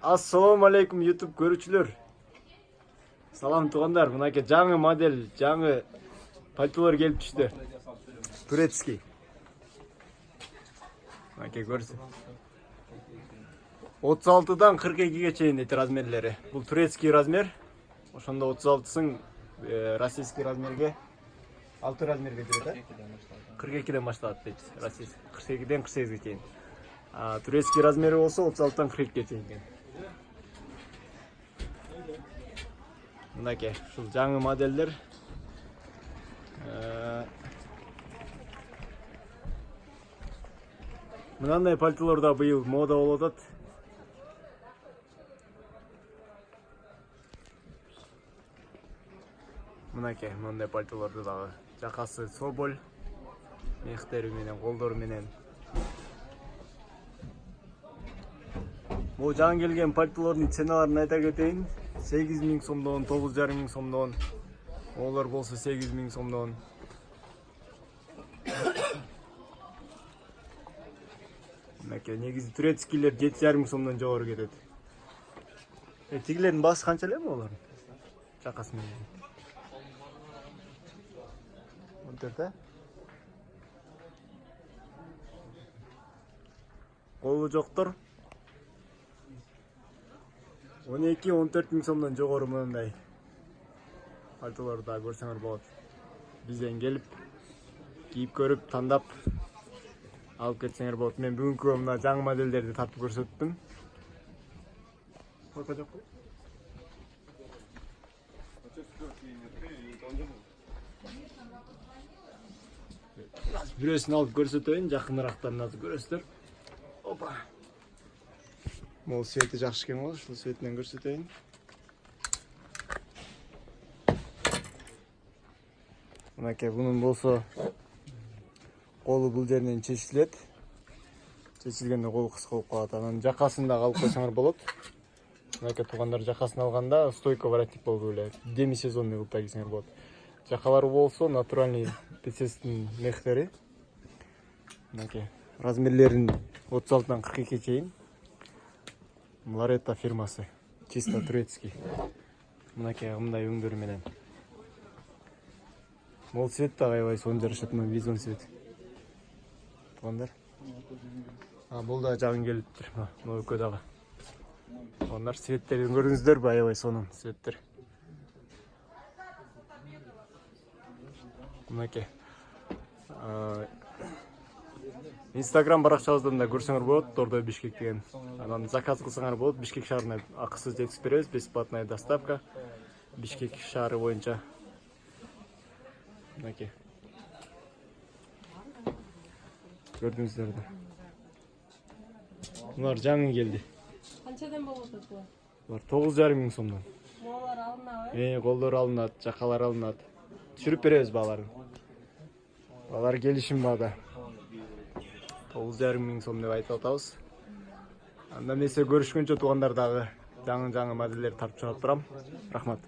Assalamu alaikum YouTube көрүүчүлөр. Салам туугандар, мынакей жаңы модель, жаңы пальтолор келип түштү. Турецкий. Мынакей көрсө. 36-дан 42-ге чейин эти размерлери. Бул турецкий размер. Ошондо 36-сын российский размерге 6 размерге жүрөт. 42-ден башталат дейт. Российский 42-ден 48-ге чейин. Турецкий размери болсо 36-дан 42-ге чейин. Мынакей, ушул жаңы модельдер. Мынандай пальтолор да быйыл мода болуп атат. Мынакей, мындай пальтолорду дагы жакасы соболь, мектери менен, колдору менен. Бул жаңы келген пальтолордун ценаларын айта кетейин. 8.000 сомдон, 9.500 сомдон. Олар болсо 8.000 сомдон. Мынакей, негизи турецкийлер 7.500 сомдон жогору кетет. Тигилердин баасы канча эле олардын? Жакасы менен. 14, Колу жоктор 12-14 миң сомдон жогору мындай пальтолорду да көрсөңөр болот. Бизден келип, кийип көрүп, тандап алып кетсеңер болот. Мен бүгүнкү мына жаңы модельдерди тартып көрсөттүм. Фото жокпу? Бирөөсүн алып көрсөтөйүн, жакыныраактан азыр көрөсүздөр. Опа. Мол свети жакшы экен го, ушул светинен көрсөтөйүн. Мынакей, бунун болсо колу бул жеринен чечилет. Чечилгенде колу кыска болуп калат. Анан жакасын да алып койсоңор болот. Мынакей туугандар жакасын алганда стойка воротник болуп эле демисезонный кылып да кийсеңер болот. Жакалары болсо натуральный пецестин мехтери. Мынакей размерлерин 36-дан 42-ге чейин. Ларета фирмасы. Чисто турецкий. Мынакей мындай өңдөр менен. Мол цвет да аябай сонун жарашат, мына визон цвет. Туугандар. Бул да жаңы келиптир. Мына өкө дагы. Туугандар, цветтерин көрдүңүздөрбү? Аябай сонун цветтер. Мынакей. Инстаграм баракчабыздан да көрсөңөр болот, Тордой Бишкек деген. Анан заказ кылсаңар болот, Бишкек шаарына акысыз жеткизип беребиз, бесплатная доставка. Бишкек шаары боюнча. Мынакей. Көрдүңүздөрбү? Булар жаңы келди. Канчадан болот бул? Булар 9.500 сомдон. Молар алынабы? Колдор алынат, жакалар алынат. Түшүрүп беребиз бааларын. Баалар келишим баада. 9.500 сом деп айтып атабыз. Анда эмесе көрүшкөнчө туугандар дагы жаңы модельдерди тартып чыгарып турам. Рахмат.